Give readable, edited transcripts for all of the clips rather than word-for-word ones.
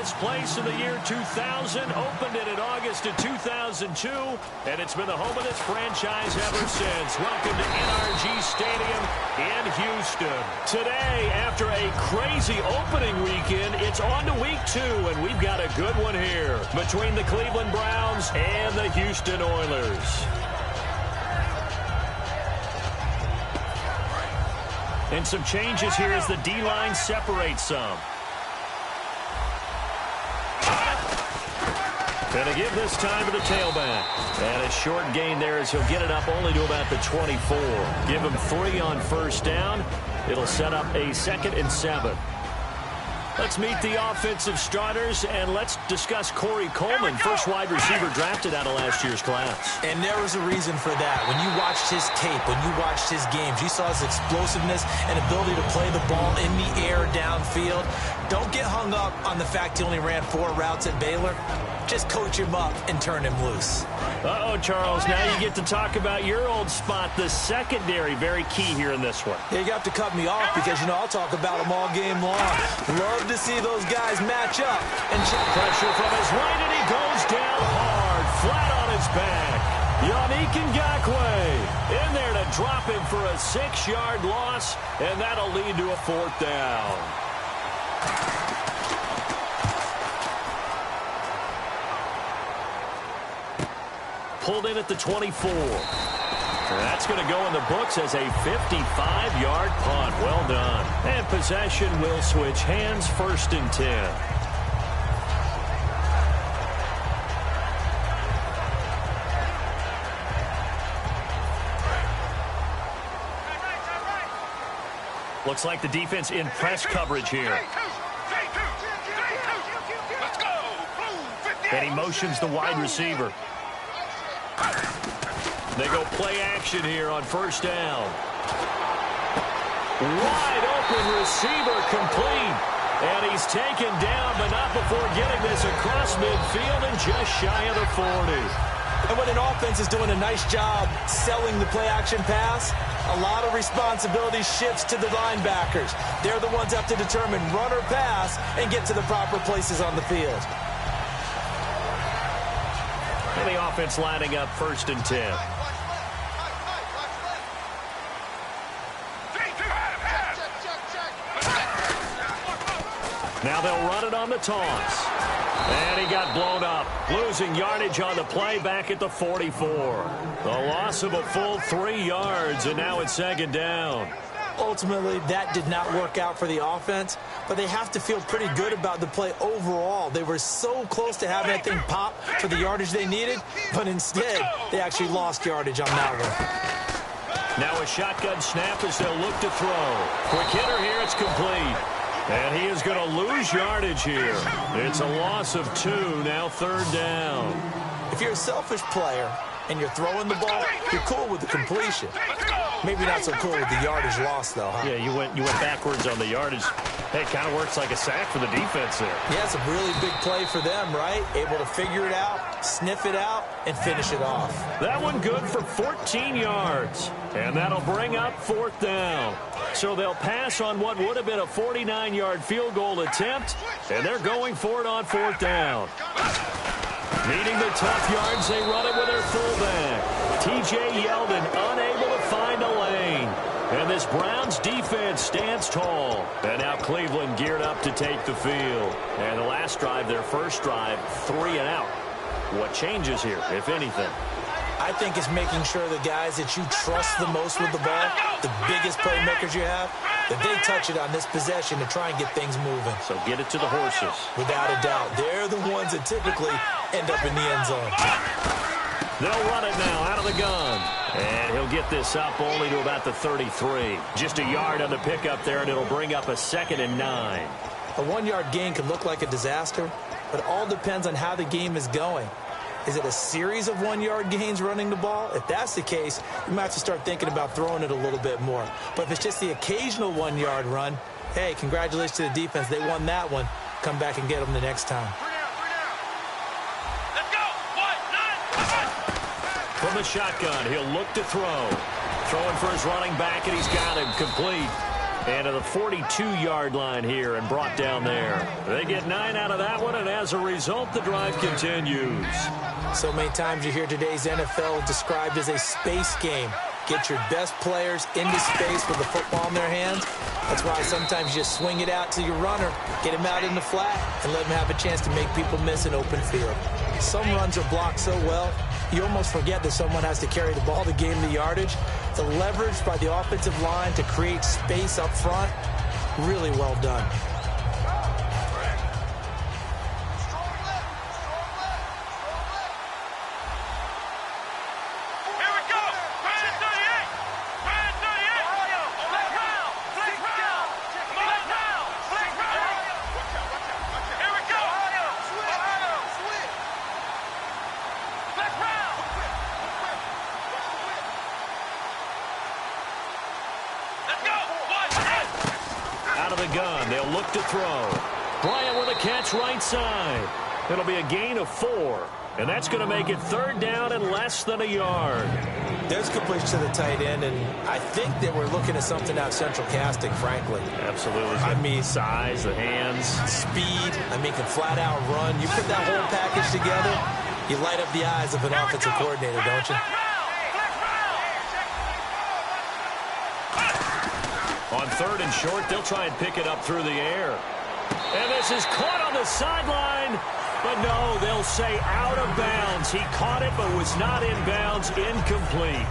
this place in the year 2000, opened it in August of 2002, and it's been the home of this franchise ever since. Welcome to NRG Stadium in Houston. Today, after a crazy opening weekend, it's on to week 2, and we've got a good one here between the Cleveland Browns and the Houston Oilers. And some changes here as the D-line separates some. Going to give this time to the tailback. And a short gain there as he'll get it up only to about the 24. Give him 3 on first down. It'll set up a 2nd and 7. Let's meet the offensive starters, and let's discuss Corey Coleman, first wide receiver drafted out of last year's class. And there was a reason for that. When you watched his tape, when you watched his games, you saw his explosiveness and ability to play the ball in the air downfield. Don't get hung up on the fact he only ran 4 routes at Baylor. Just coach him up and turn him loose. Uh-oh, Charles. Now you get to talk about your old spot, the secondary. Very key here in this one. Yeah, you have to cut me off because, you know, I'll talk about them all game long. Love to see those guys match up. And pressure from his right, and he goes down hard, flat on his back. Yannick Ngakoue in there to drop him for a 6-yard loss, and that'll lead to a 4th down. Pulled in at the 24. That's going to go in the books as a 55-yard punt. Well done. And possession will switch hands, 1st and 10. Looks like the defense in press coverage here. And he motions the wide receiver. They go play action here on 1st down. Wide open receiver complete. And he's taken down, but not before getting this across midfield and just shy of the 40. And when an offense is doing a nice job selling the play action pass, a lot of responsibility shifts to the linebackers. They're the ones that have to determine run or pass and get to the proper places on the field. And the offense lining up 1st and 10. Now they'll run it on the toss. And he got blown up. Losing yardage on the play back at the 44. A loss of a full 3 yards, and now it's 2nd down. Ultimately, that did not work out for the offense, but they have to feel pretty good about the play overall. They were so close to having that thing pop for the yardage they needed, but instead, they actually lost yardage on that one. Now a shotgun snap as they'll look to throw. Quick hitter here, it's complete. And he is going to lose yardage here. It's a loss of 2, now 3rd down. If you're a selfish player and you're throwing the ball, you're cool with the completion. Maybe not so cool with the yardage loss, though, huh? Yeah, you went backwards on the yardage. Hey, it kind of works like a sack for the defense there. Yeah, it's a really big play for them, right? Able to figure it out, sniff it out, and finish it off. That one good for 14 yards. And that'll bring up 4th down. So they'll pass on what would have been a 49-yard field goal attempt, and they're going for it on 4th down. Needing the tough yards, they run it with their fullback. T.J. Yeldon unable to find a lane. And this Browns defense stands tall. And now Cleveland geared up to take the field. And the last drive, their first drive, 3 and out. What changes here, if anything? I think it's making sure the guys that you trust the most with the ball, the biggest playmakers you have, that they touch it on this possession to try and get things moving. So get it to the horses. Without a doubt. They're the ones that typically end up in the end zone. They'll run it now out of the gun. And he'll get this up only to about the 33. Just a yard on the pickup there, and it'll bring up a 2nd and 9. A 1-yard gain could look like a disaster, but it all depends on how the game is going. Is it a series of 1-yard gains running the ball? If that's the case, you might have to start thinking about throwing it a little bit more. But if it's just the occasional 1-yard run, hey, congratulations to the defense. They won that one. Come back and get them the next time. From the shotgun, he'll look to throw. Throwing for his running back, and he's got him complete. And to the 42-yard line here and brought down there. They get 9 out of that one, and as a result, the drive continues. So many times you hear today's NFL described as a space game. Get your best players into space with the football in their hands. That's why sometimes you just swing it out to your runner, get him out in the flat, and let him have a chance to make people miss an open field. Some runs are blocked so well, you almost forget that someone has to carry the ball to gain the yardage. The leverage by the offensive line to create space up front, really well done. Out of the gun, they'll look to throw. Bryant with a catch right side. It'll be a gain of 4, and that's going to make it 3rd down and less than a yard. There's completion to the tight end, and I think that we're looking at something out of central casting, frankly. Absolutely. I mean, size, the hands. Speed, can flat out run. You put that whole package together, you light up the eyes of an offensive coordinator, don't you? On 3rd and short, they'll try and pick it up through the air. And this is caught on the sideline. But no, they'll say out of bounds. He caught it but was not in bounds. Incomplete.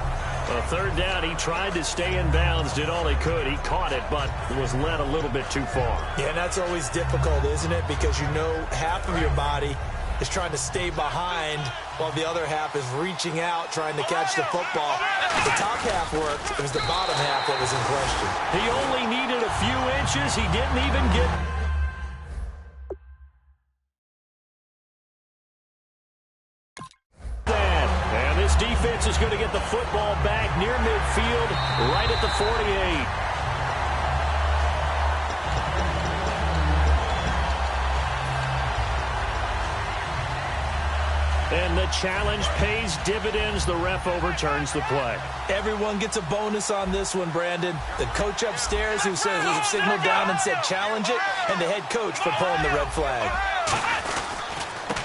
A 3rd down, he tried to stay in bounds, did all he could. He caught it but was led a little bit too far. Yeah, and that's always difficult, isn't it? Because you know half of your body is trying to stay behind while the other half is reaching out, trying to catch the football. The top half worked. It was the bottom half that was in question. He only needed a few inches. He didn't even get... that. And this defense is going to get the football back near midfield, right at the 48. And the challenge pays dividends. The ref overturns the play. Everyone gets a bonus on this one, Brandon. The coach upstairs who signaled down and said challenge it, and the head coach for pulling the red flag.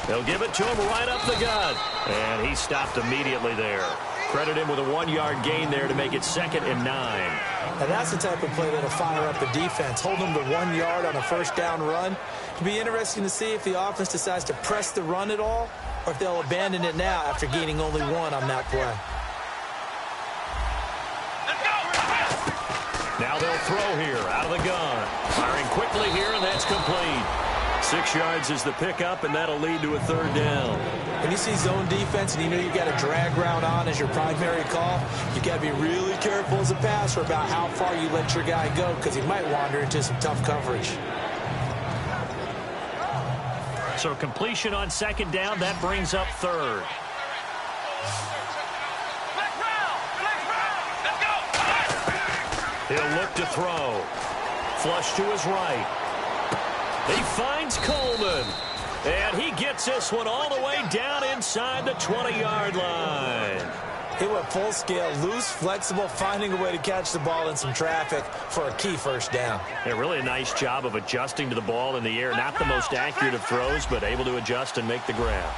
They'll give it to him right up the gut. And he stopped immediately there. Credit him with a 1-yard gain there to make it 2nd and 9. Now that's the type of play that'll fire up the defense. Hold them to 1 yard on a 1st down run. It'll be interesting to see if the offense decides to press the run at all, or if they'll abandon it now after gaining only 1 on that play. Now they'll throw here out of the gun. Firing quickly here, and that's complete. 6 yards is the pickup, and that'll lead to a 3rd down. When you see zone defense and you know you got a drag route on as your primary call, you got to be really careful as a passer about how far you let your guy go, because he might wander into some tough coverage. So completion on 2nd down, that brings up 3rd. He'll look to throw. Flush to his right. He finds Coleman. And he gets this one all the way down inside the 20-yard line. He went full scale, loose, flexible, finding a way to catch the ball in some traffic for a key 1st down. Yeah, really a nice job of adjusting to the ball in the air. Not the most accurate of throws, but able to adjust and make the grab.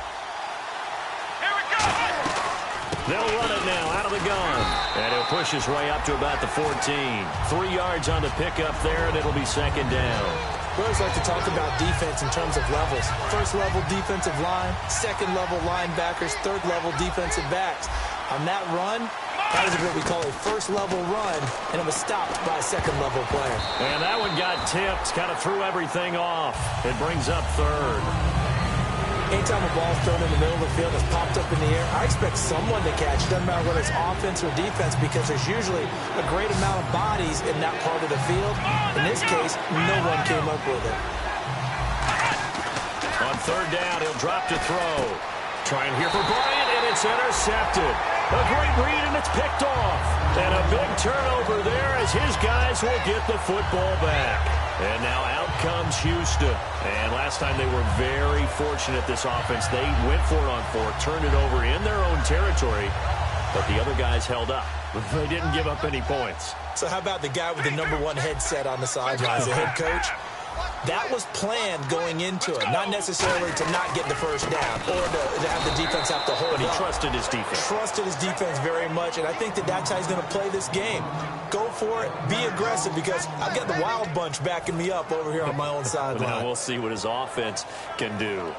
Here we go! They'll run it now out of the gun. And he'll push his way up to about the 14. 3 yards on the pickup there, and it'll be 2nd down. We always like to talk about defense in terms of levels. 1st level defensive line, 2nd level linebackers, 3rd level defensive backs. On that run, that was what we call a 1st level run, and it was stopped by a 2nd level player. And that one got tipped, kind of threw everything off. It brings up 3rd. Anytime a ball's thrown in the middle of the field, it's popped up in the air, I expect someone to catch it. Doesn't matter whether it's offense or defense, because there's usually a great amount of bodies in that part of the field. In this case, no one came up with it. On 3rd down, he'll drop to throw. Trying here for Bryant, and it's intercepted. A great read, and it's picked off. And a big turnover there as his guys will get the football back. And now out comes Houston. And last time they were very fortunate, this offense. They went for it on 4, turned it over in their own territory, but the other guys held up. They didn't give up any points. So how about the guy with the #1 headset on the sidelines, the head coach? That was planned going into it, not necessarily to not get the first down or to have the defense have to hold But he up. trusted his defense. Trusted his defense very much, and I think that's how he's going to play this game. Go for it, be aggressive, because I've got the wild bunch backing me up over here on my own sideline. Now we'll see what his offense can do.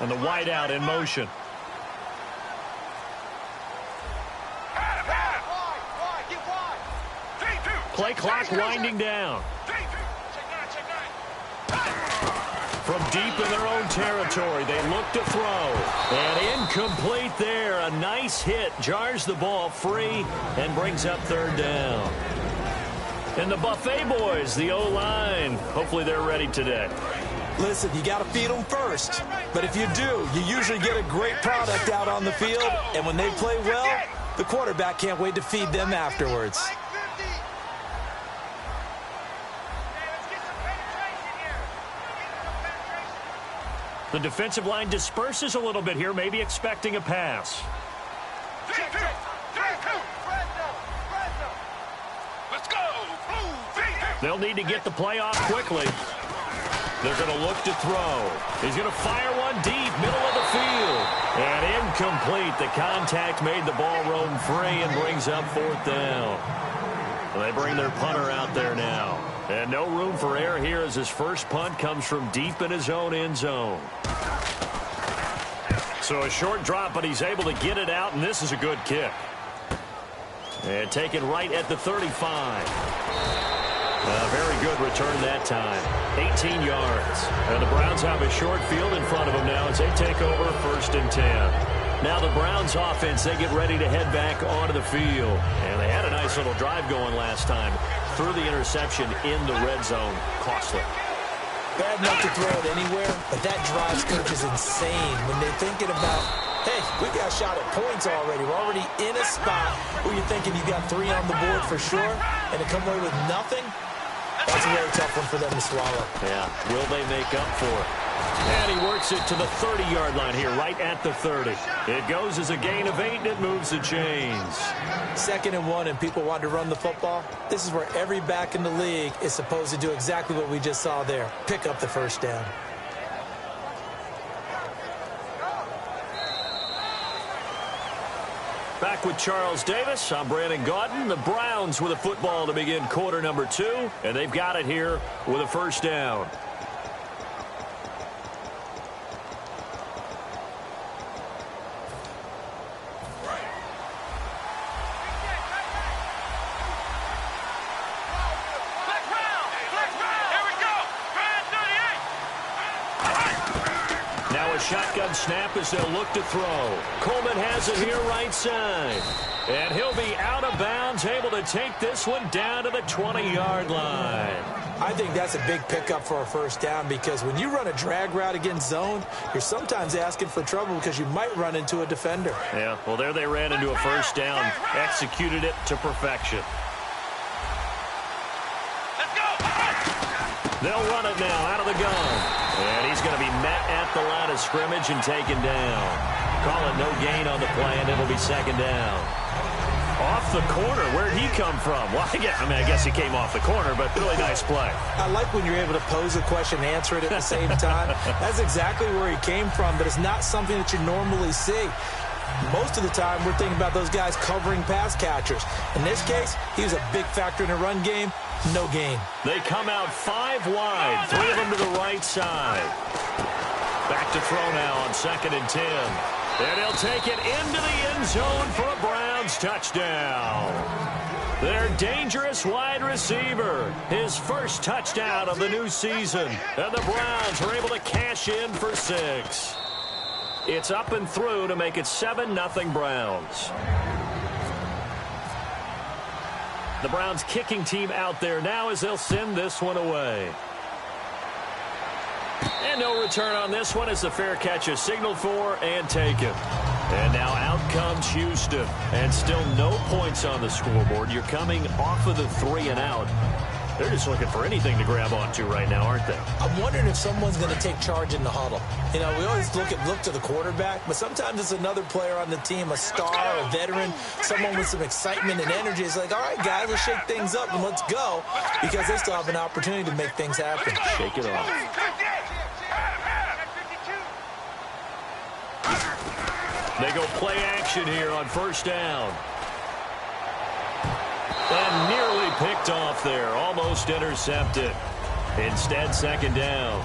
And the wideout in motion. Play clock winding down. From deep in their own territory, they look to throw. And incomplete there. A nice hit. Jars the ball free and brings up third down. And the Buffet boys, the O-line, hopefully they're ready today. Listen, you got to feed them first. But if you do, you usually get a great product out on the field. And when they play well, the quarterback can't wait to feed them afterwards. The defensive line disperses a little bit here, maybe expecting a pass. They'll need to get the play off quickly. They're going to look to throw. He's going to fire one deep, middle of the field. And incomplete. The contact made the ball roam free and brings up fourth down. They bring their punter out there now. And no room for error here as his first punt comes from deep in his own end zone. So a short drop, but he's able to get it out, and this is a good kick. And taken right at the 35. A very good return that time. 18 yards. And the Browns have a short field in front of them now as they take over 1st and 10. Now the Browns offense, they get ready to head back onto the field. And they had a nice little drive going last time. Threw the interception in the red zone. Costly. Bad enough to throw it anywhere, but that drive coach is insane when they're thinking about, hey, we got a shot at points already. We're already in a spot where you're thinking you got 3 on the board for sure, and to come away with nothing, that's a really tough one for them to swallow. Yeah, will they make up for it? And he works it to the 30-yard line here, right at the 30. It goes as a gain of 8, and it moves the chains. 2nd and 1, and people want to run the football. This is where every back in the league is supposed to do exactly what we just saw there. Pick up the first down. Back with Charles Davis. I'm Brandon Gaudin. The Browns with a football to begin quarter number 2, and they've got it here with a first down. Shotgun snap as they'll look to throw. Coleman has it here right side. And he'll be out of bounds, able to take this one down to the 20-yard line. I think that's a big pickup for a first down because when you run a drag route against zone, you're sometimes asking for trouble because you might run into a defender. Yeah, well, there they ran into a first down, executed it to perfection. Let's go! They'll run it now out of the gun. And he's going to be met at the line of scrimmage and taken down. Call it no gain on the play, and it'll be 2nd down. Off the corner. Where'd he come from? Well, I guess he came off the corner, but really nice play. I like when you're able to pose a question and answer it at the same time. That's exactly where he came from, but it's not something that you normally see. Most of the time, we're thinking about those guys covering pass catchers. In this case, he was a big factor in the run game. No gain. They come out 5 wide, 3 of them to the right side. Back to throw now on 2nd and 10. And he'll take it into the end zone for a Browns touchdown. Their dangerous wide receiver, his first touchdown of the new season. And the Browns are able to cash in for 6. It's up and through to make it 7-0 Browns. The Browns kicking team out there now as they'll send this one away. And no return on this one as the fair catch is signaled for and taken. And now out comes Houston. And still no points on the scoreboard. You're coming off of the 3 and out. They're just looking for anything to grab onto right now, aren't they? I'm wondering if someone's going to take charge in the huddle. You know, we always look to the quarterback, but sometimes it's another player on the team, a star, a veteran, someone with some excitement and energy. It's like, all right, guys, let's shake things up and let's go, because they still have an opportunity to make things happen. Shake it off. They go play action here on first down. And nearly picked off there. Almost intercepted. Instead, second down.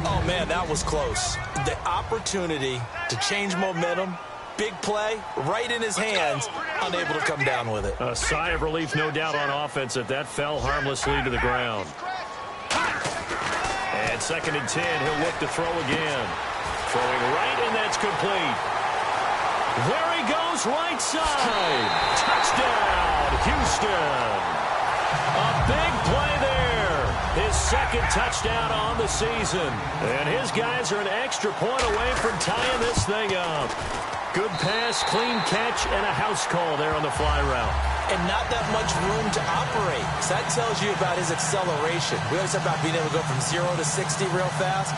Oh, man, that was close. The opportunity to change momentum, big play, right in his hands, unable to come down with it. A sigh of relief, no doubt, on offense that fell harmlessly to the ground. And second and 10, he'll look to throw again. Throwing right, and that's complete. There he goes, right side. Touchdown, Houston. A big play there. His second touchdown on the season. And his guys are an extra point away from tying this thing up. Good pass, clean catch, and a house call there on the fly route. And not that much room to operate. So that tells you about his acceleration. We always talk about being able to go from 0 to 60 real fast.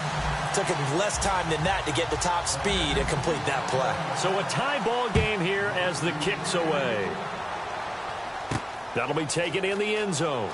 Took him less time than that to get the top speed and complete that play. So a tie ball game here as the kick's away. That'll be taken in the end zone.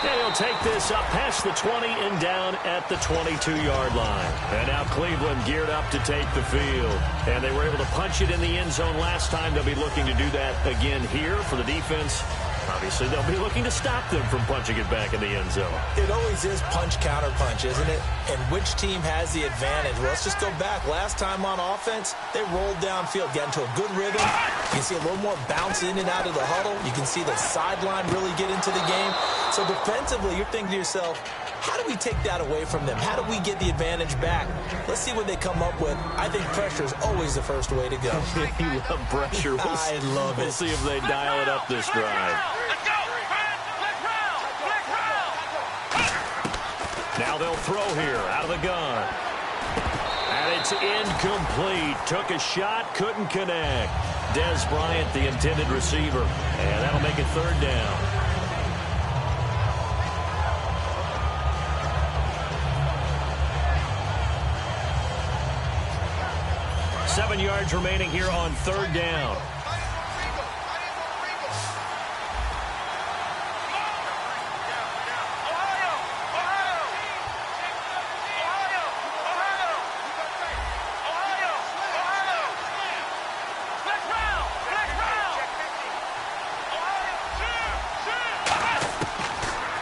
And he'll take this up past the 20 and down at the 22-yard line. And now Cleveland geared up to take the field. And they were able to punch it in the end zone last time. They'll be looking to do that again here for the defense. Obviously, they'll be looking to stop them from punching it back in the end zone. It always is punch, counter punch, isn't it? And which team has the advantage? Well, let's just go back. Last time on offense, they rolled downfield, got into a good rhythm. You can see a little more bounce in and out of the huddle. You can see the sideline really get into the game. So defensively, you're thinking to yourself, how do we take that away from them? How do we get the advantage back? Let's see what they come up with. I think pressure is always the first way to go. You love pressure. I love it. We'll see if they dial it up this drive. Now they'll throw here out of the gun. And it's incomplete. Took a shot, couldn't connect. Dez Bryant, the intended receiver. And that'll make it third down. Seven yards remaining here on third down.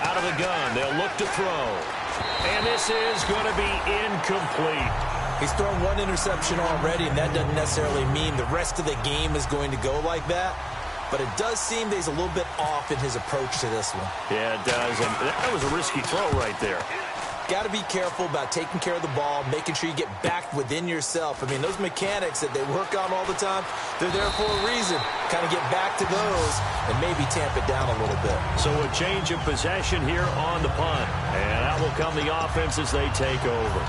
Out of the gun, they'll look to throw. And this is going to be incomplete. He's thrown one interception already, and that doesn't necessarily mean the rest of the game is going to go like that. But it does seem that he's a little bit off in his approach to this one. Yeah, it does. And that was a risky throw right there. Got to be careful about taking care of the ball, making sure you get back within yourself. I mean, those mechanics that they work on all the time, they're there for a reason. Kind of get back to those and maybe tamp it down a little bit. So a change of possession here on the punt. And out will come the offense as they take over.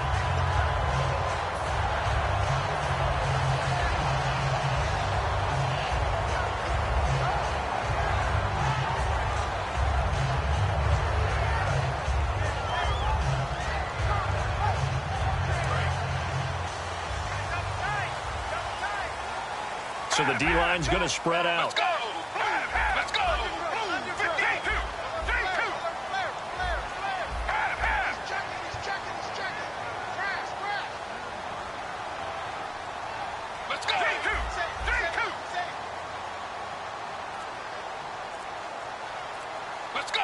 So the D-line's going to spread out. Let's go! Let's go! Let's go! Let's go!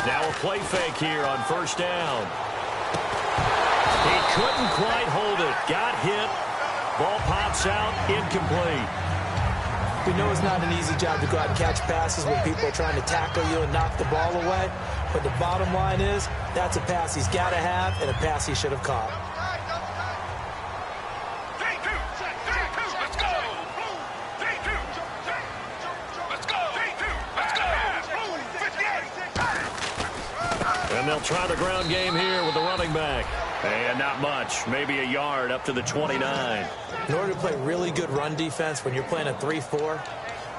Now a play fake here on first down. He couldn't quite hold it. Got hit. Ball pops out, incomplete. We know it's not an easy job to go out and catch passes when people are trying to tackle you and knock the ball away. But the bottom line is, that's a pass he's got to have and a pass he should have caught. Let's go! Let's go! Let's go! And And they'll try the ground game here with the running back. And not much, maybe a yard up to the 29. In order to play really good run defense when you're playing a 3-4,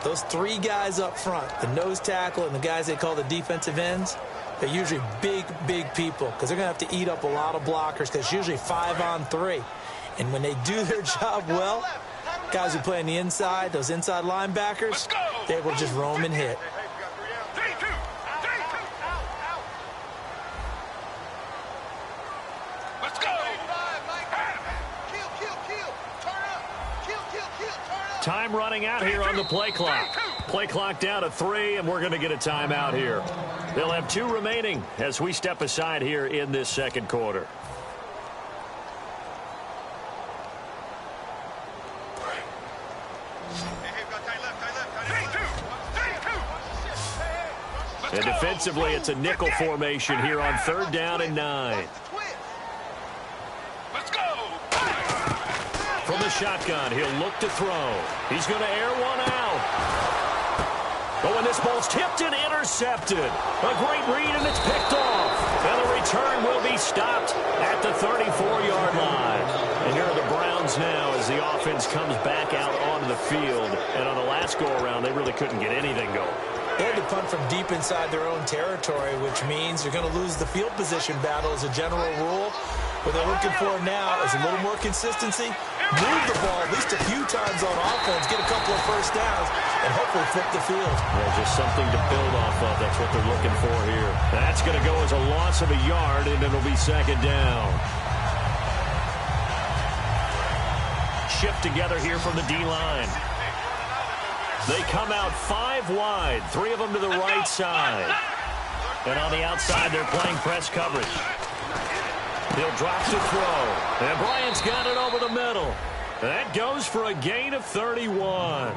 those three guys up front, the nose tackle and the guys they call the defensive ends, they're usually big, big people because they're going to have to eat up a lot of blockers because it's usually 5-on-3. And when they do their job well, guys who play on the inside, those inside linebackers, they're able to just roam and hit. Time running out here on the play clock. Play clock down to 3, and we're going to get a timeout here. They'll have 2 remaining as we step aside here in this second quarter. And defensively, it's a nickel formation here on 3rd down and 9. From the shotgun, he'll look to throw. He's going to air one out. Oh, and this ball's tipped and intercepted. A great read, and it's picked off. And the return will be stopped at the 34-yard line. And here are the Browns now as the offense comes back out onto the field. And on the last go-around, they really couldn't get anything going. They had to punt from deep inside their own territory, which means you're going to lose the field position battle as a general rule. What they're looking for now is a little more consistency, move the ball at least a few times on offense, get a couple of first downs, and hopefully flip the field. Yeah, just something to build off of. That's what they're looking for here. That's going to go as a loss of a yard, and it'll be 2nd down. Shift together here from the D-line. They come out 5 wide, 3 of them to the right side. And on the outside, they're playing press coverage. He'll drop to throw. And Bryant's got it over the middle. That goes for a gain of 31.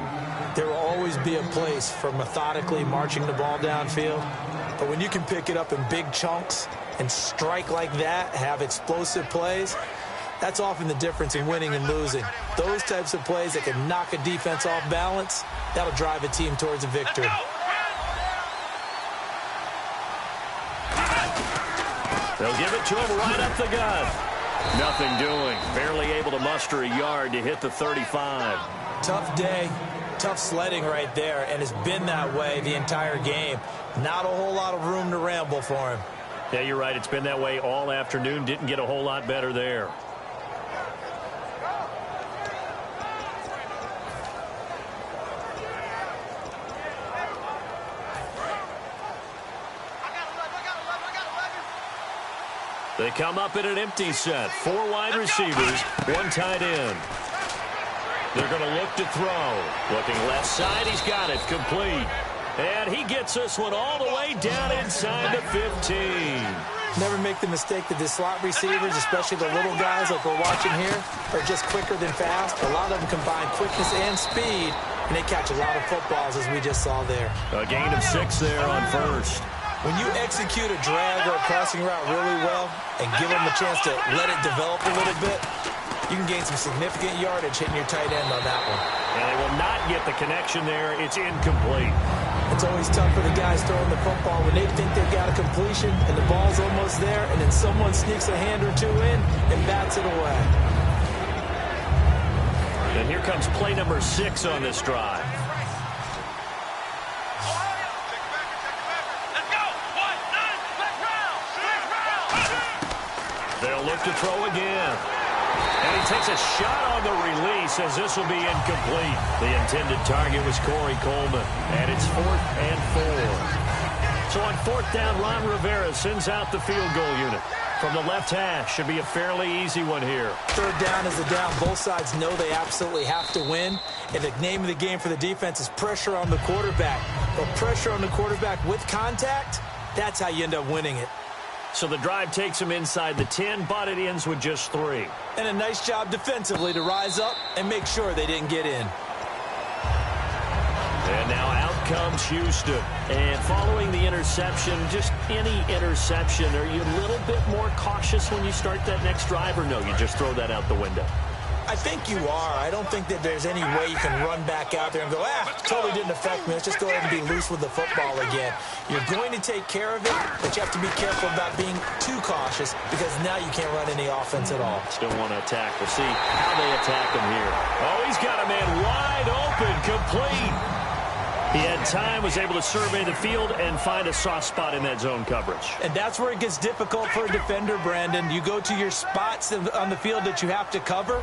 There will always be a place for methodically marching the ball downfield. But when you can pick it up in big chunks and strike like that, have explosive plays, that's often the difference in winning and losing. Those types of plays that can knock a defense off balance, that'll drive a team towards a victory. They'll give it to him right up the gut. Nothing doing. Barely able to muster a yard to hit the 35. Tough day, tough sledding right there, and it's been that way the entire game. Not a whole lot of room to ramble for him. Yeah, you're right. It's been that way all afternoon. Didn't get a whole lot better there. They come up in an empty set. 4 wide receivers, 1 tight end. They're going to look to throw. Looking left side, he's got it. Complete. And he gets this one all the way down inside the 15. Never make the mistake that the slot receivers, especially the little guys like we're watching here, are just quicker than fast. A lot of them combine quickness and speed, and they catch a lot of footballs, as we just saw there. A gain of 6 there on first. When you execute a drag or a crossing route really well and give them a chance to let it develop a little bit, you can gain some significant yardage hitting your tight end on that one. And they will not get the connection there. It's incomplete. It's always tough for the guys throwing the football when they think they've got a completion and the ball's almost there, and then someone sneaks a hand or 2 in and bats it away. And here comes play number 6 on this drive. They'll look to throw again. And he takes a shot on the release as this will be incomplete. The intended target was Corey Coleman. And it's 4th and 4. So on 4th down, Ron Rivera sends out the field goal unit. From the left hash, should be a fairly easy one here. 3rd down is the down. Both sides know they absolutely have to win. And the name of the game for the defense is pressure on the quarterback. But pressure on the quarterback with contact, that's how you end up winning it. So the drive takes him inside the 10, but it ends with just 3. And a nice job defensively to rise up and make sure they didn't get in. And now out comes Houston. And following the interception, just any interception, are you a little bit more cautious when you start that next drive, or no, you just throw that out the window? I think you are. I don't think that there's any way you can run back out there and go, totally didn't affect me. Let's just go ahead and be loose with the football again. You're going to take care of it, but you have to be careful about being too cautious because now you can't run any offense at all. Still want to attack. We'll see how they attack him here. Oh, he's got a man wide open, complete. He had time, was able to survey the field and find a soft spot in that zone coverage. And that's where it gets difficult for a defender, Brandon. You go to your spots on the field that you have to cover,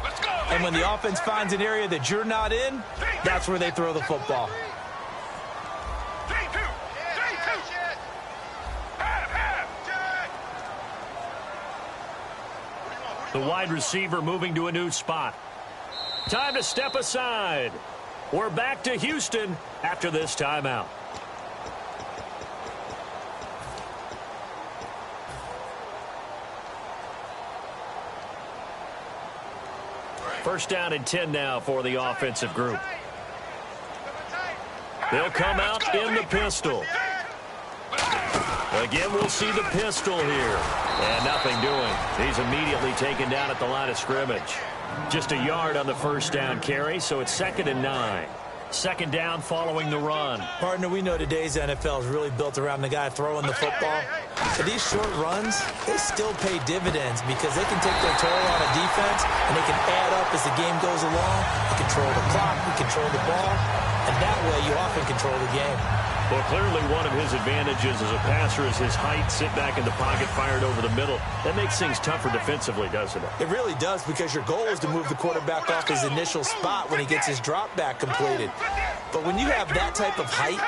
and when the offense finds an area that you're not in, that's where they throw the football. The wide receiver moving to a new spot. Time to step aside. We're back to Houston after this timeout. First down and 10 now for the offensive group. They'll come out in the pistol. Again, we'll see the pistol here. And nothing doing. He's immediately taken down at the line of scrimmage. Just a yard on the first down carry, so it's 2nd and 9. Second down following the run. Partner, we know today's NFL is really built around the guy throwing the football. But these short runs, they still pay dividends because they can take their toll on a defense and they can add up as the game goes along. They control the clock, they control the ball, and that way you often control the game. Well, clearly one of his advantages as a passer is his height, sit back in the pocket, fired over the middle. That makes things tougher defensively, doesn't it? It really does because your goal is to move the quarterback off his initial spot when he gets his drop back completed. But when you have that type of height,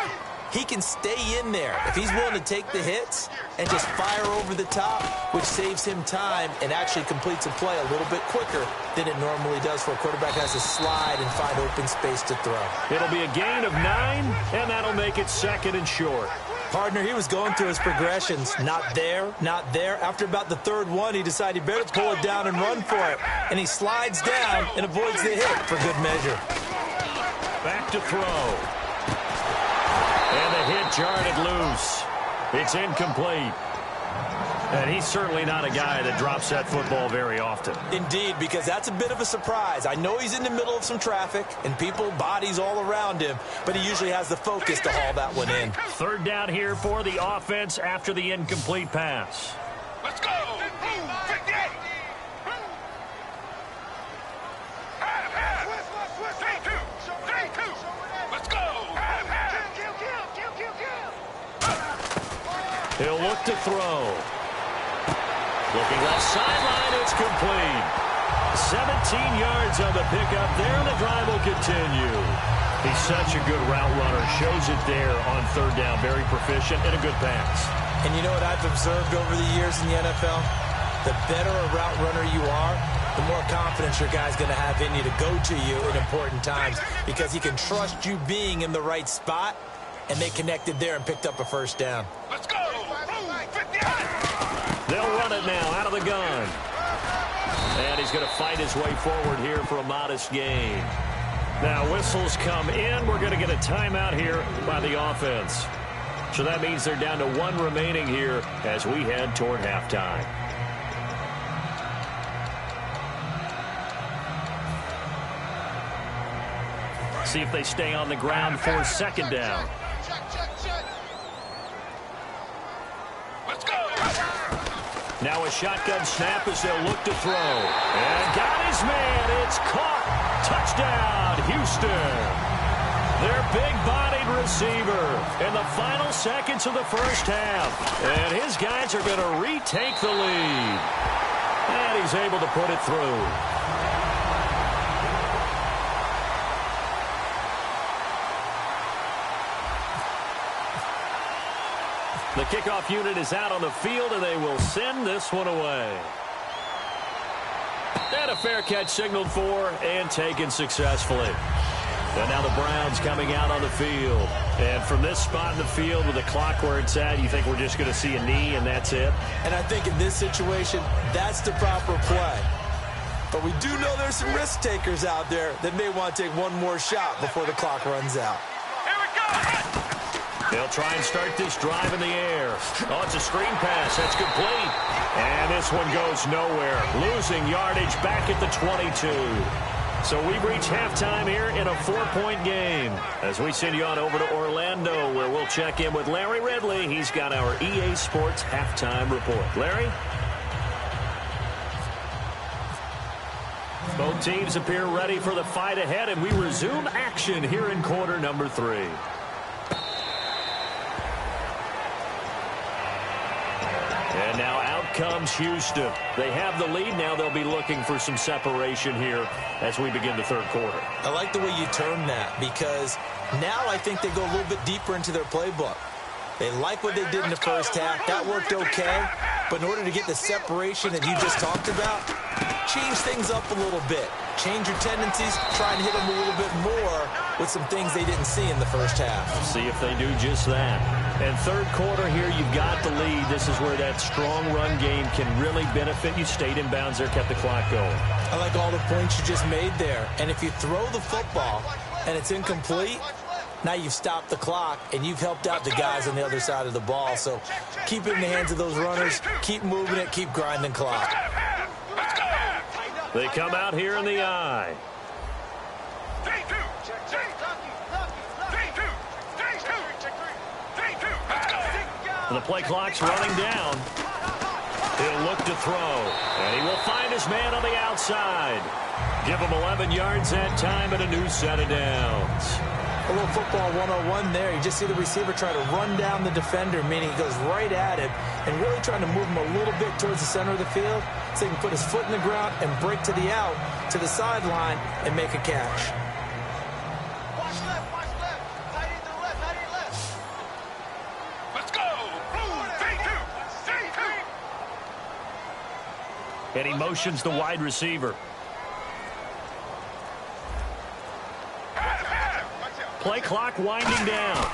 he can stay in there if he's willing to take the hits and just fire over the top, which saves him time and actually completes a play a little bit quicker than it normally does for a quarterback who has to slide and find open space to throw. It'll be a gain of 9, and that'll make it 2nd and short. Partner, he was going through his progressions. Not there, not there. After about the third one, he decided he better pull it down and run for it. And he slides down and avoids the hit for good measure. Back to throw. And the hit jarred it loose. It's incomplete. And he's certainly not a guy that drops that football very often. Indeed, because that's a bit of a surprise. I know he's in the middle of some traffic and people, bodies all around him, but he usually has the focus to haul that one in. Third down here for the offense after the incomplete pass. Let's go! 58! Let's go! He'll look to throw. Looking left sideline, it's complete. 17 yards on the pickup there, and the drive will continue. He's such a good route runner. Shows it there on third down. Very proficient and a good pass. And you know what I've observed over the years in the NFL? The better a route runner you are, the more confidence your guy's going to have in you to go to you in important times because he can trust you being in the right spot, and they connected there and picked up a first down. Let's go! 58! They'll run it now out of the gun. And he's going to fight his way forward here for a modest gain. Now whistles come in. We're going to get a timeout here by the offense. So that means they're down to 1 remaining here as we head toward halftime. See if they stay on the ground for second down. Let's go! Now a shotgun snap as they'll look to throw. And got his man. It's caught. Touchdown, Houston. Their big-bodied receiver in the final seconds of the first half. And his guys are going to retake the lead. And he's able to put it through. The kickoff unit is out on the field, and they will send this one away. And a fair catch signaled for and taken successfully. And now the Browns coming out on the field. And from this spot in the field with the clock where it's at, you think we're just going to see a knee and that's it? And I think in this situation, that's the proper play. But we do know there's some risk takers out there that may want to take one more shot before the clock runs out. Here we go! They'll try and start this drive in the air. Oh, it's a screen pass. That's complete. And this one goes nowhere. Losing yardage back at the 22. So we've reached halftime here in a 4-point game. As we send you on over to Orlando, where we'll check in with Larry Ridley. He's got our EA Sports halftime report. Larry? Both teams appear ready for the fight ahead, and we resume action here in quarter number 3. And now out comes Houston. They have the lead. Now they'll be looking for some separation here as we begin the third quarter. I like the way you term that, because now I think they go a little bit deeper into their playbook. They like what they did in the first half. That worked okay. But in order to get the separation that you just talked about, change things up a little bit. Change your tendencies. Try and hit them a little bit more with some things they didn't see in the first half. See if they do just that. And third quarter here, you've got the lead. This is where that strong run game can really benefit you. Stayed in bounds there, kept the clock going. I like all the points you just made there. And if you throw the football and it's incomplete, now you've stopped the clock, and you've helped out the guys on the other side of the ball. So keep it in the hands of those runners. Keep moving it. Keep grinding clock. They come out here in the eye. And the play clock's running down. He'll look to throw, and he will find his man on the outside. Give him 11 yards that time and a new set of downs. A little football 101 there. You just see the receiver try to run down the defender, meaning he goes right at him and really trying to move him a little bit towards the center of the field so he can put his foot in the ground and break to the out, to the sideline, and make a catch. Watch left, watch left. Tight end to the left, tight end left. Let's go. And he motions the wide receiver. Play clock winding down.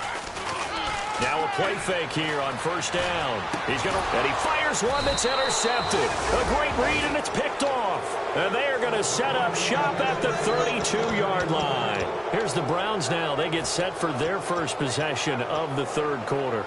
Now a play fake here on first down. And he fires one that's intercepted. A great read, and it's picked off. And they are going to set up shop at the 32-yard line. Here's the Browns now. They get set for their first possession of the third quarter.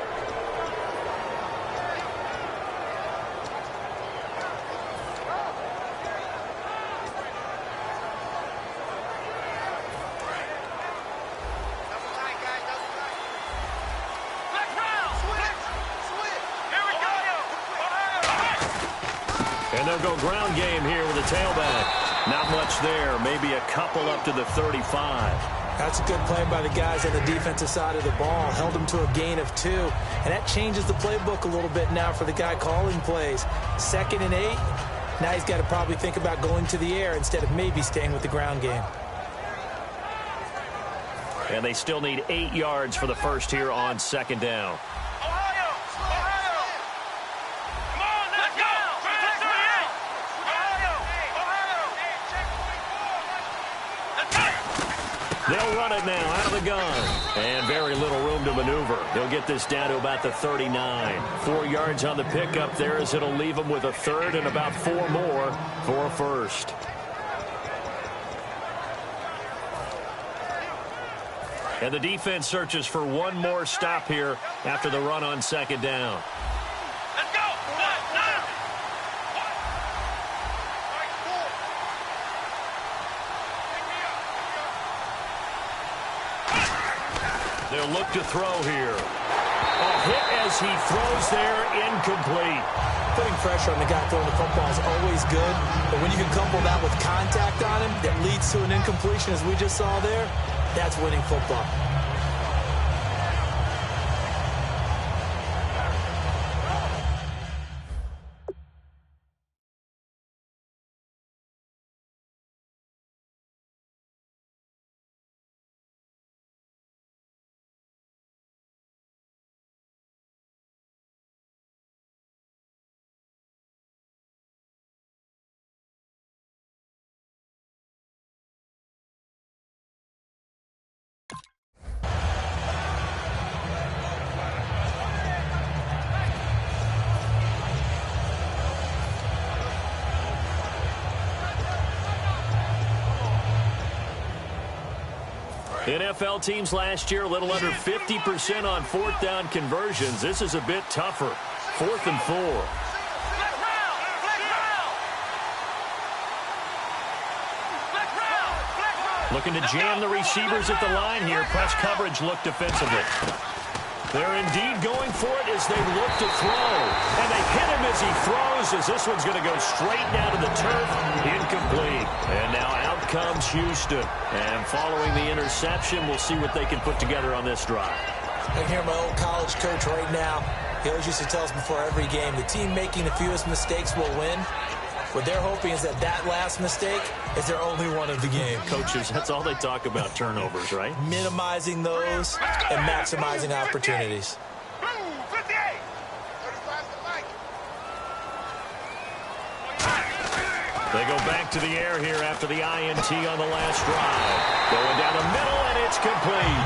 And they'll go ground game here with a tailback. Not much there. Maybe a couple up to the 35. That's a good play by the guys on the defensive side of the ball. Held them to a gain of 2. And that changes the playbook a little bit now for the guy calling plays. 2nd and 8. Now he's got to probably think about going to the air instead of maybe staying with the ground game. And they still need 8 yards for the first here on second down. They'll run it now out of the gun. And very little room to maneuver. He'll get this down to about the 39. 4 yards on the pickup there as it'll leave him with a third and about 4 more for a first. And the defense searches for one more stop here after the run on second down. Let's go. They'll look to throw here. A hit as he throws there, incomplete. Putting pressure on the guy throwing the football is always good, but when you can couple that with contact on him that leads to an incompletion, as we just saw there, that's winning football. NFL teams last year, a little under 50% on fourth down conversions. This is a bit tougher. 4th and 4. Looking to jam the receivers at the line here. Press coverage look defensively. They're indeed going for it as they look to throw. And they hit him as he throws, as this one's going to go straight down to the turf. Incomplete. And now out comes Houston. And following the interception, we'll see what they can put together on this drive. I hear my old college coach right now. He always used to tell us before every game, the team making the fewest mistakes will win. What they're hoping is that last mistake is their only one of the game. Coaches, that's all they talk about, turnovers, right? Minimizing those and maximizing opportunities. They go back to the air here after the INT on the last drive. Going down the middle, and it's complete.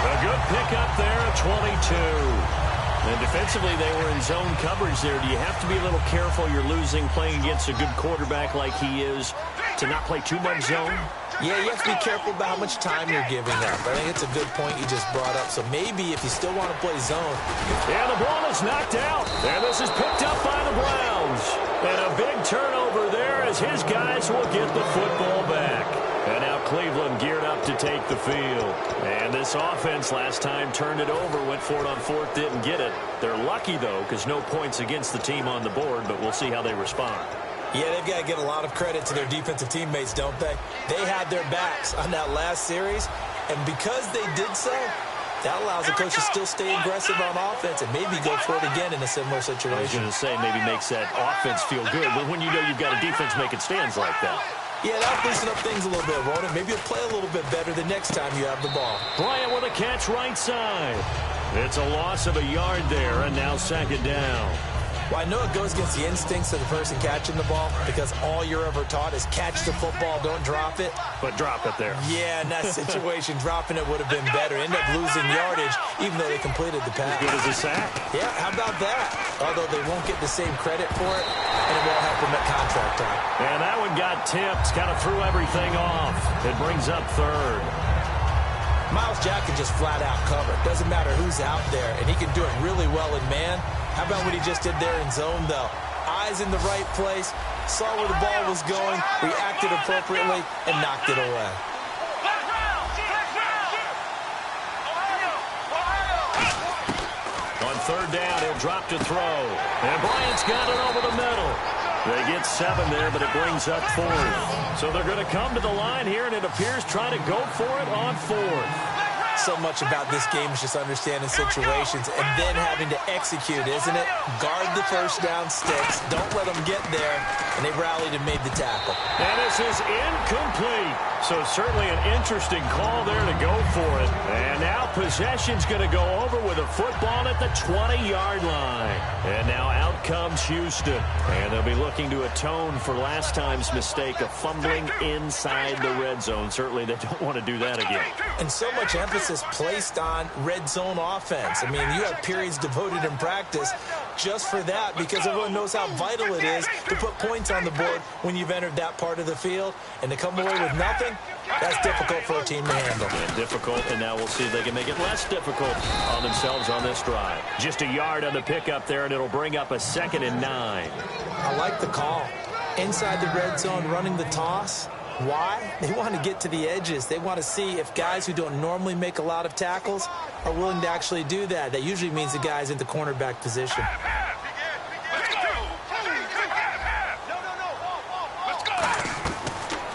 A good pickup there at 22. And defensively, they were in zone coverage there. Do you have to be a little careful? You're losing playing against a good quarterback like he is to not play too much zone? Yeah, you have to be careful about how much time you're giving up. I think it's a good point you just brought up. So maybe if you still want to play zone. Yeah, the ball is knocked out. And this is picked up by the Browns. And a big turnover there as his guys will get the football back. And now Cleveland geared up to take the field. And this offense last time turned it over, went for it on fourth, didn't get it. They're lucky, though, because no points against the team on the board, but we'll see how they respond. Yeah, they've got to give a lot of credit to their defensive teammates, don't they? They had their backs on that last series, and because they did so, that allows the coach to still stay aggressive on offense and maybe go for it again in a similar situation. I was going to say maybe makes that offense feel good, but when you know you've got a defense making stands like that. Yeah, that'll loosen up things a little bit, won't it? Maybe you'll play a little bit better the next time you have the ball. Bryant with a catch right side. It's a loss of a yard there, and now second down. Well, I know it goes against the instincts of the person catching the ball because all you're ever taught is catch the football, don't drop it. But drop it there. Yeah, in that situation, dropping it would have been better. End up losing yardage, even though they completed the pass. As good as a sack. Yeah, how about that? Although they won't get the same credit for it, and it won't help them at contract time. And that one got tipped, kind of threw everything off. It brings up third. Miles Jack can just flat out cover. Doesn't matter who's out there, and he can do it really well in man. How about what he just did there in zone, though? Eyes in the right place, saw where the ball was going, reacted appropriately, and knocked it away. On third down, he'll drop to throw. And Bryant's got it over the middle. They get 7 there, but it brings up fourth. So they're going to come to the line here, and it appears trying to go for it on fourth. So much about this game is just understanding situations and then having to execute, isn't it? Guard the first down sticks. Don't let them get there. And they rallied and made the tackle. And this is incomplete. So certainly an interesting call there to go for it. And now possession's going to go over with a football at the 20-yard line. And now out comes Houston. And they'll be looking to atone for last time's mistake of fumbling inside the red zone. Certainly they don't want to do that again. And so much emphasis placed on red zone offense. I mean, you have periods devoted in practice just for that because everyone knows how vital it is to put points on the board when you've entered that part of the field. And to come away with nothing, that's difficult for a team to handle. Yeah, difficult, and now we'll see if they can make it less difficult on themselves on this drive. Just a yard on the pickup there, and it'll bring up a 2nd and 9. I like the call. Inside the red zone, running the toss. Why? They want to get to the edges. They want to see if guys who don't normally make a lot of tackles are willing to actually do that. That usually means the guy's in the cornerback position.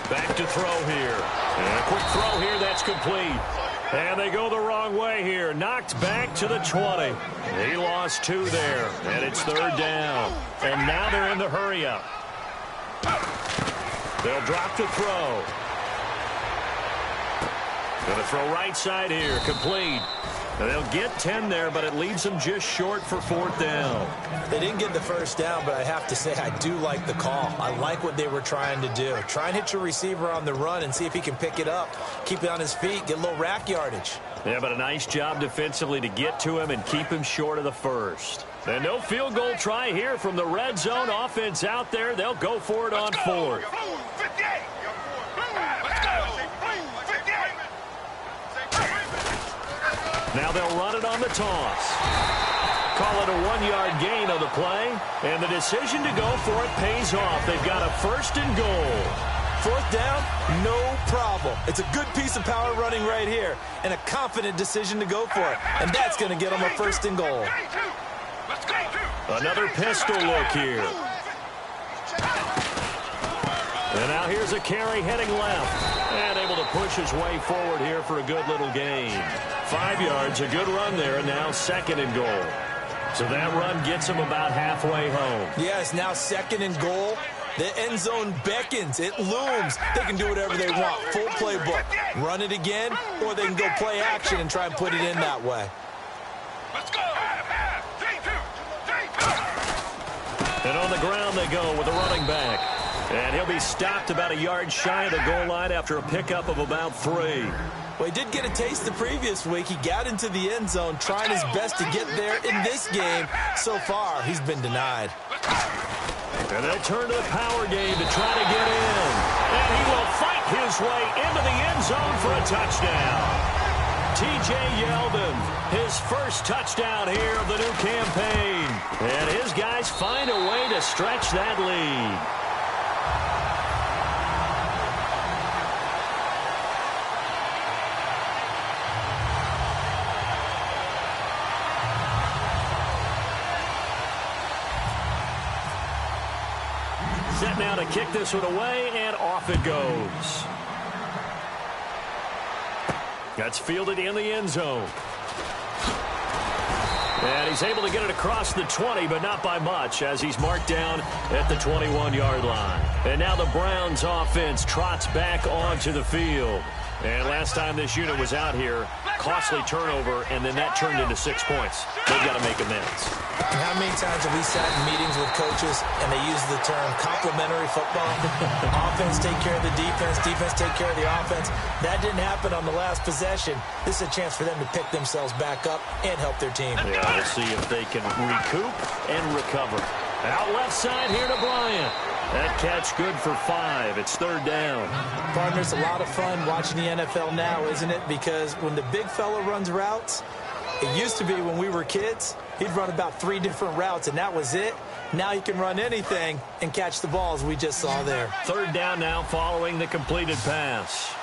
Back to throw here. And a quick throw here, that's complete. And they go the wrong way here. Knocked back to the 20. He lost 2 there. And it's third down. And now they're in the hurry-up. They'll drop to throw. Going to throw right side here. Complete. And they'll get 10 there, but it leaves them just short for 4th down. They didn't get the first down, but I have to say I do like the call. I like what they were trying to do. Try and hit your receiver on the run and see if he can pick it up. Keep it on his feet. Get a little rack yardage. Yeah, but a nice job defensively to get to him and keep him short of the first. And no field goal try here from the red zone offense out there. They'll go for it on 4th. Now they'll run it on the toss. Call it a 1-yard gain on the play. And the decision to go for it pays off. They've got a 1st and goal. 4th down, no problem. It's a good piece of power running right here and a confident decision to go for it. And that's going to get them a 1st and goal. Another pistol look here. And now here's a carry heading left. And able to push his way forward here for a good little gain. 5 yards, a good run there, and now 2nd and goal. So that run gets him about halfway home. Yes, now 2nd and goal. The end zone beckons. It looms. They can do whatever they want. Full playbook. Run it again, or they can go play action and try and put it in that way. Let's go. And on the ground they go with the running back. And he'll be stopped about a yard shy of the goal line after a pickup of about 3. Well, he did get a taste the previous week. He got into the end zone, trying his best to get there in this game. So far, he's been denied. And they'll turn to the power game to try to get in. And he will fight his way into the end zone for a touchdown. T.J. Yeldon, his first touchdown here of the new campaign. And his guys find a way to stretch that lead. Set now to kick this one away, and off it goes. That's fielded in the end zone. And he's able to get it across the 20, but not by much, as he's marked down at the 21-yard line. And now the Browns offense trots back onto the field. And last time this unit was out here, costly turnover, and then that turned into 6 points. They've got to make amends. And how many times have we sat in meetings with coaches and they use the term complementary football? Offense take care of the defense, defense take care of the offense. That didn't happen on the last possession. This is a chance for them to pick themselves back up and help their team. Yeah, we'll see if they can recoup and recover. Out left side here to Bryant. That catch good for 5. It's 3rd down. Partners, a lot of fun watching the NFL now, isn't it? Because when the big fella runs routes, it used to be when we were kids, he'd run about 3 different routes, and that was it. Now he can run anything and catch the balls we just saw there. 3rd down now following the completed pass.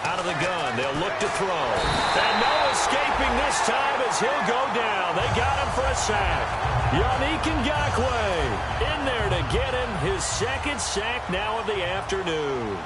Out of the gun, they'll look to throw. And no escaping this time as he'll go down. They got him for a sack. Yannick Ngakoue in there to get him his 2nd sack now of the afternoon.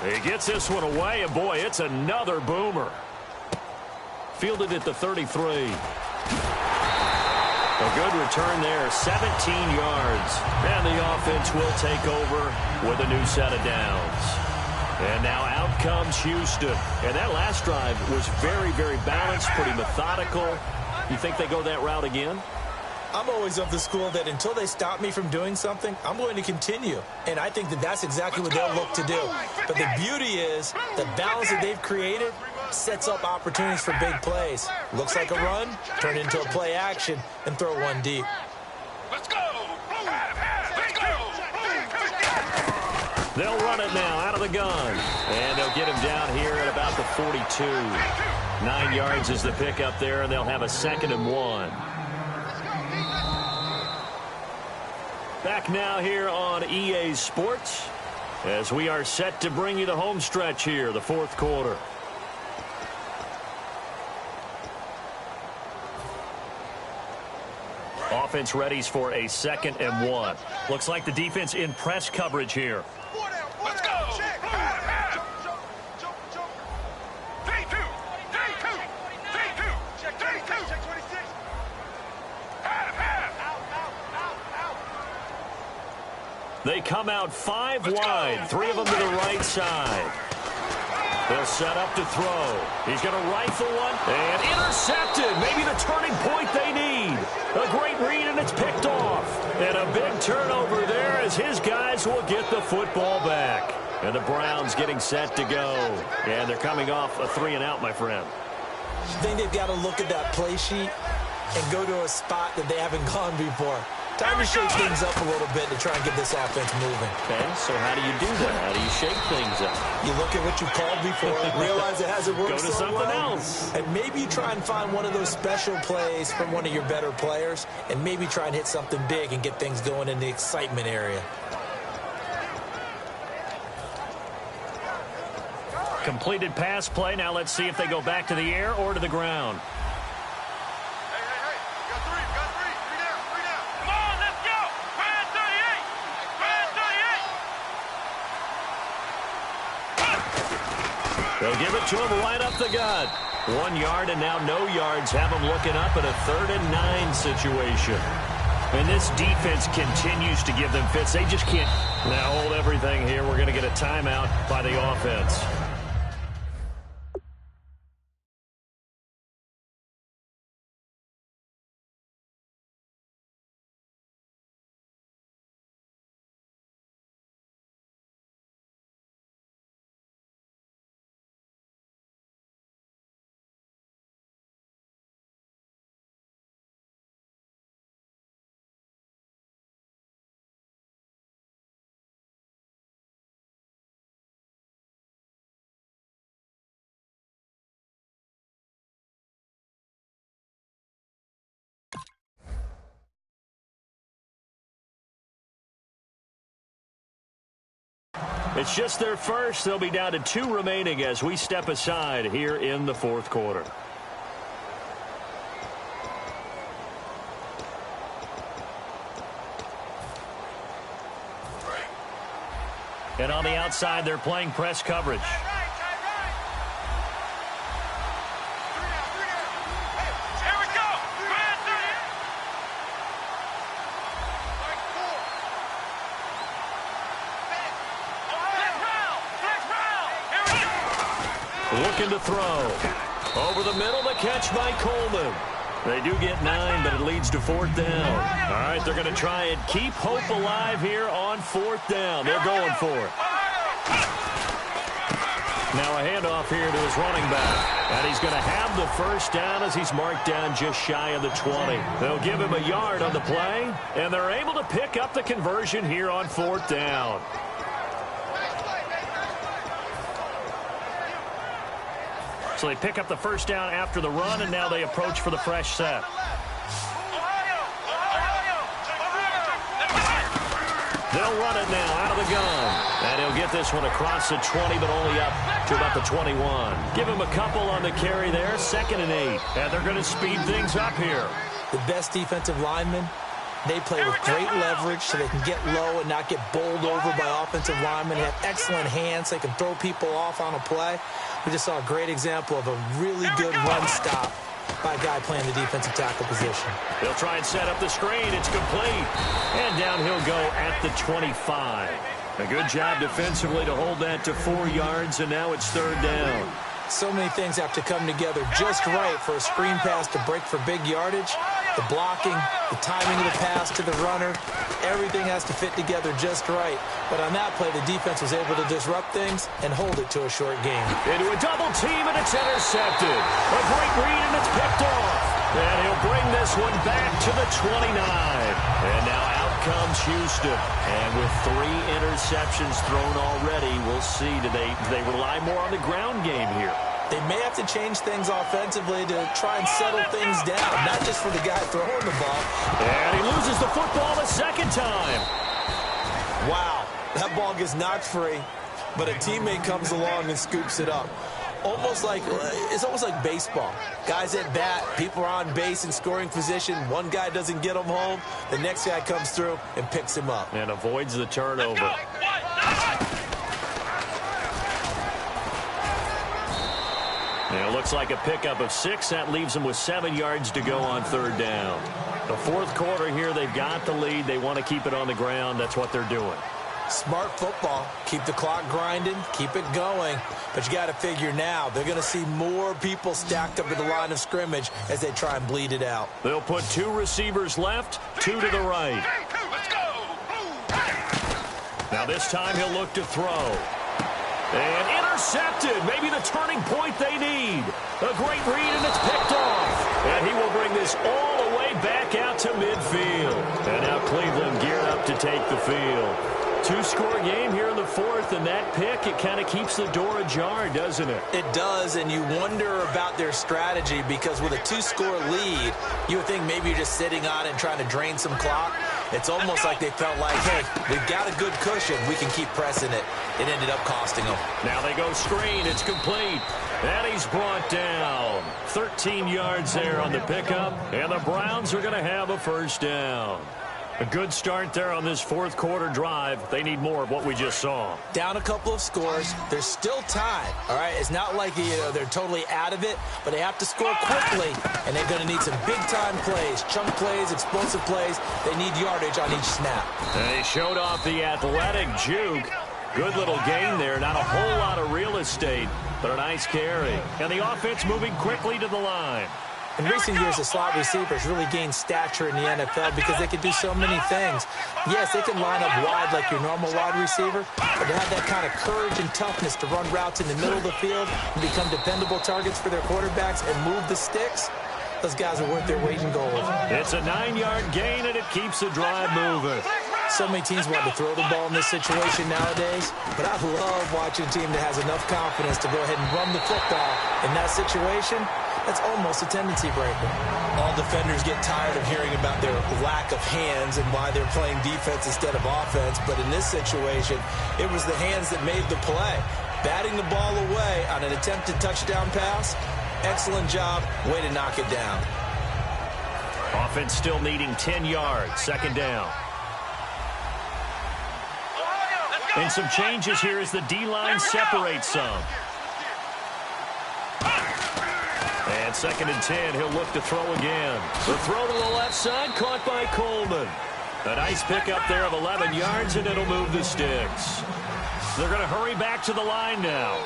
He gets this one away, and boy, it's another boomer. Fielded at the 33. A good return there, 17 yards. And the offense will take over with a new set of downs. And now out comes Houston. And that last drive was very, very balanced, pretty methodical. You think they go that route again? I'm always of the school that until they stop me from doing something, I'm going to continue. And I think that that's exactly what they'll look to do. But the beauty is the balance that they've created sets up opportunities for big plays. Looks like a run, turn into a play action, and throw one deep. Let's go. Let's go. They'll run it now out of the gun. And they'll get him down here at about the 42. 9 yards is the pickup there, and they'll have a 2nd and 1. Back now here on EA Sports as we are set to bring you the home stretch here, the 4th quarter. Offense readies for a 2nd and 1. Looks like the defense in press coverage here. Let's go. They come out 5 wide, 3 of them to the right side. They'll set up to throw. He's going to rifle one and intercepted. Maybe the turning point they need. A great read, and it's picked off. And a big turnover there as his guys will get the football back. And the Browns getting set to go. And they're coming off a 3-and-out, my friend. I think they've got to look at that play sheet and go to a spot that they haven't gone before. Time to shake things up a little bit to try and get this offense moving. Okay, so how do you do that? How do you shake things up? You look at what you called before, realize it hasn't worked Go to so something well, else. and maybe you try and find one of those special plays from one of your better players, and maybe try and hit something big and get things going in the excitement area. Completed pass play. Now let's see if they go back to the air or to the ground. They'll give it to him right up the gut. 1 yard and now no yards. Have him looking up at a 3rd and 9 situation. And this defense continues to give them fits. They just can't now hold everything here. We're going to get a timeout by the offense. It's just their first. They'll be down to 2 remaining as we step aside here in the 4th quarter. And on the outside, they're playing press coverage. Looking to throw. Over the middle, the catch by Coleman. They do get 9, but it leads to 4th down. All right, they're going to try and keep hope alive here on 4th down. They're going for it. Now a handoff here to his running back. And he's going to have the 1st down as he's marked down just shy of the 20. They'll give him a yard on the play, and they're able to pick up the conversion here on 4th down. So they pick up the 1st down after the run, and now they approach for the fresh set. They'll run it now out of the gun. And he'll get this one across the 20, but only up to about the 21. Give him a couple on the carry there, 2nd and 8. And they're going to speed things up here. The best defensive linemen, they play with great leverage so they can get low and not get bowled over by offensive linemen. They have excellent hands. They can throw people off on a play. We just saw a great example of a really good run stop by a guy playing the defensive tackle position. They'll try and set up the screen. It's complete. And down he'll go at the 25. A good job defensively to hold that to 4 yards, and now it's 3rd down. So many things have to come together just right for a screen pass to break for big yardage. The blocking, the timing of the pass to the runner, everything has to fit together just right. But on that play, the defense was able to disrupt things and hold it to a short game. Into a double team, and it's intercepted. A great read, and it's picked off. And he'll bring this one back to the 29. And now out comes Houston. And with 3 interceptions thrown already, we'll see, do they rely more on the ground game here? They may have to change things offensively to try and settle things down, not just for the guy throwing the ball. And he loses the football a 2nd time. Wow, that ball gets knocked free, but a teammate comes along and scoops it up. It's almost like baseball. Guys at bat, people are on base in scoring position. One guy doesn't get him home. The next guy comes through and picks him up. And avoids the turnover. And it looks like a pickup of 6. That leaves them with 7 yards to go on 3rd down. The 4th quarter here, they've got the lead. They want to keep it on the ground. That's what they're doing. Smart football. Keep the clock grinding. Keep it going. But you got to figure now, they're going to see more people stacked up at the line of scrimmage as they try and bleed it out. They'll put 2 receivers left, 2 to the right. Now this time he'll look to throw. And intercepted. Maybe the turning point they need. A great read, and it's picked off. And he will bring this all the way back out to midfield. And now Cleveland geared up to take the field. Two-score game here in the fourth, and that pick, it kind of keeps the door ajar, doesn't it? It does, and you wonder about their strategy because with a two-score lead, you would think maybe you're just sitting on it and trying to drain some clock. It's almost like they felt like, hey, we've got a good cushion. We can keep pressing it. It ended up costing them. Now they go screen. It's complete. And he's brought down. 13 yards there on the pickup, and the Browns are going to have a first down. A good start there on this fourth quarter drive. They need more of what we just saw. Down a couple of scores. There's still time, all right? It's not like they're totally out of it, but they have to score quickly, and they're going to need some big-time plays, chunk plays, explosive plays. They need yardage on each snap. They showed off the athletic juke. Good little gain there. Not a whole lot of real estate, but a nice carry. And the offense moving quickly to the line. In recent years, the slot receivers really gained stature in the NFL because they can do so many things. Yes, they can line up wide like your normal wide receiver, but to have that kind of courage and toughness to run routes in the middle of the field and become dependable targets for their quarterbacks and move the sticks, those guys are worth their weight in gold. It's a 9-yard gain, and it keeps the drive moving. So many teams want to throw the ball in this situation nowadays, but I love watching a team that has enough confidence to go ahead and run the football. In that situation, that's almost a tendency breaker. All defenders get tired of hearing about their lack of hands and why they're playing defense instead of offense, but in this situation, it was the hands that made the play. Batting the ball away on an attempted touchdown pass, excellent job, way to knock it down. Offense still needing 10 yards, second down. And some changes here as the D-line separates some. And second and 10, he'll look to throw again. The throw to the left side, caught by Coleman. A nice pickup there of 11 yards, and it'll move the sticks. They're going to hurry back to the line now.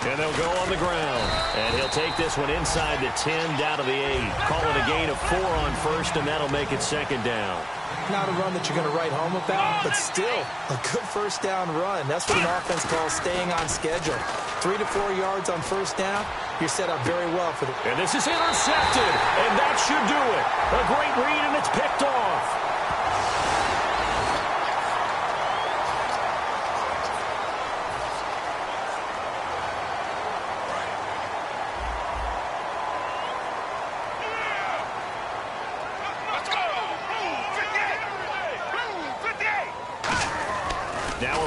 And they'll go on the ground. And he'll take this one inside the 10, down to the 8. Call it a gain of 4 on first, and that'll make it second down. Not a run that you're going to write home about, but still a good first down run. That's what an offense calls staying on schedule. 3 to 4 yards on first down, you're set up very well for the... And this is intercepted, and that should do it. A great read, and it's picked off.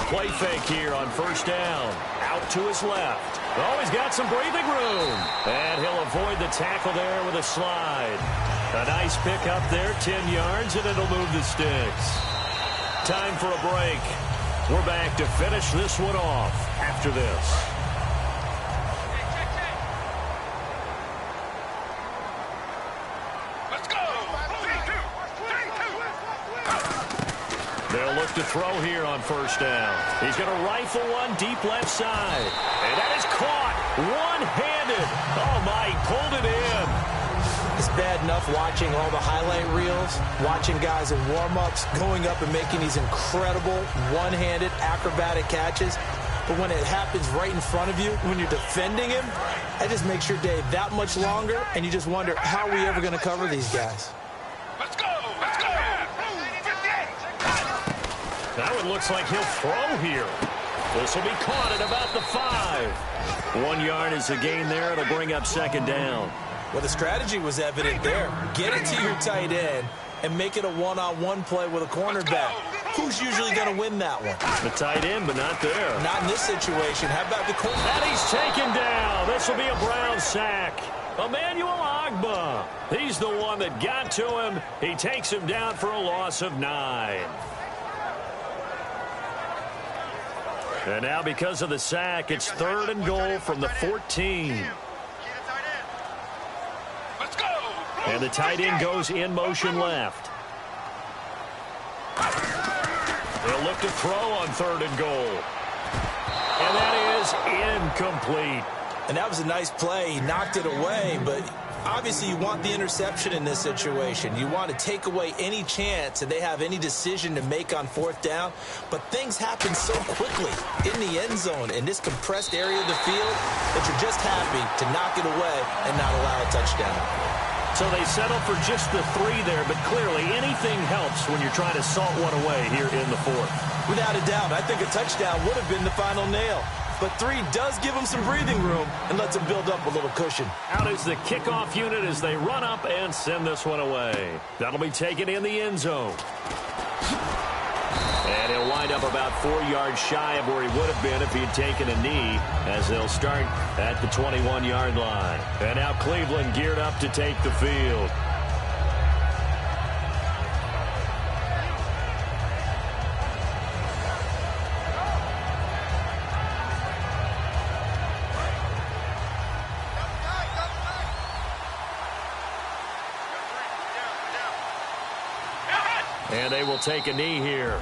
Play fake here on first down. Out to his left. Oh, he's got some breathing room. And he'll avoid the tackle there with a slide. A nice pick up there, 10 yards, and it'll move the sticks. Time for a break. We're back to finish this one off after this. They'll look to throw here on first down. He's going to rifle one deep left side. And that is caught one-handed. Oh, my, he pulled it in. It's bad enough watching all the highlight reels, watching guys in warm-ups going up and making these incredible one-handed acrobatic catches. But when it happens right in front of you, when you're defending him, that just makes your day that much longer, and you just wonder, how are we ever going to cover these guys? Let's go! Let's go! Now it looks like he'll throw here. This will be caught at about the 5. 1 yard is the gain there. It'll bring up second down. Well, the strategy was evident there. Get it to your tight end and make it a one-on-one play with a cornerback. Who's usually going to win that one? The tight end, but not there. Not in this situation. How about the corner? And he's taken down. This will be a Brown sack. Emmanuel Ogbah. He's the one that got to him. He takes him down for a loss of 9. And now because of the sack, it's 3rd and goal from the 14. Let's go! And the tight end goes in motion left. They'll look to throw on 3rd and goal. And that is incomplete. And that was a nice play. He knocked it away, but Obviously, you want the interception in this situation. You want to take away any chance that they have any decision to make on fourth down. But things happen so quickly in the end zone in this compressed area of the field that you're just happy to knock it away and not allow a touchdown. So they settle for just the 3 there, but clearly anything helps when you're trying to salt one away here in the fourth. Without a doubt, I think a touchdown would have been the final nail. But 3 does give them some breathing room and lets them build up a little cushion. Out is the kickoff unit as they run up and send this one away. That'll be taken in the end zone. And he'll wind up about 4 yards shy of where he would have been if he had taken a knee, as they'll start at the 21-yard line. And now Cleveland geared up to take the field. And they will take a knee here.